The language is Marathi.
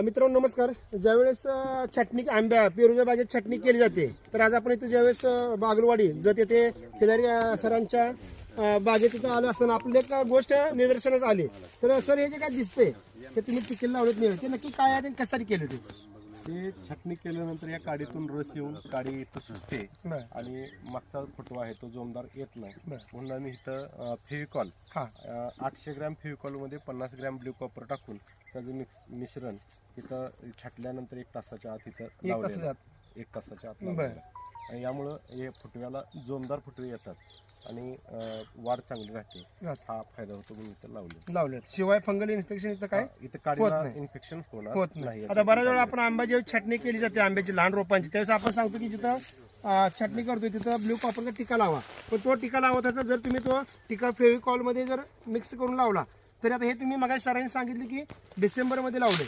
मित्रांनो नमस्कार. ज्यावेळेस छटणी पेरूच्या बागेत छटणी केली जाते, तर आज आपण इथे ज्यावेळेस बागलवाडी जत येथे खिलारी सरांच्या बागेत इथं आलो असताना आपली एक गोष्ट निदर्शनास आली. तर सर हे जे काय दिसते ते तुम्ही पिकेल लावलेत नाही, ते नक्की काय आहे आणि कशासाठी केले ते छटणी केल्यानंतर या काडीतून रस येऊन काडी इथं सुटते आणि मागचा फुटवा आहे तो जोमदार येत नाही. म्हणून आम्ही इथं फेविकॉल 800 ग्रॅम फेविकॉल मध्ये 50 ग्रॅम ब्ल्यू कॉपर टाकून त्याचं मिश्रण इथं छाटल्यानंतर 1 तासाच्या आत इथं लावलं. 1 तासाच्या आत लावलं आणि यामुळं हे फुटव्याला जोमदार फुटवे येतात आणि वाढ चांगली राहते. हा फायदा होतो म्हणून इथं लावले. शिवाय फंगल इन्फेक्शन इथं काय इथं काडीला इन्फेक्शन होत नाही. आता बऱ्याच वेळा आपण आंबा जेव्हा छटणी केली जाते आंब्याची लहान रोपांची, त्यावेळेस आपण सांगतो की जिथं छटणी करतोय तिथं ब्ल्यू कॉपरचा टिका लावा. पण तो टिका लावत असता जर तुम्ही तो टिका फेविकॉल मध्ये जर मिक्स करून लावला, तर आता हे तुम्ही मगाशी सरांनी सांगितले की डिसेंबर मध्ये लावले,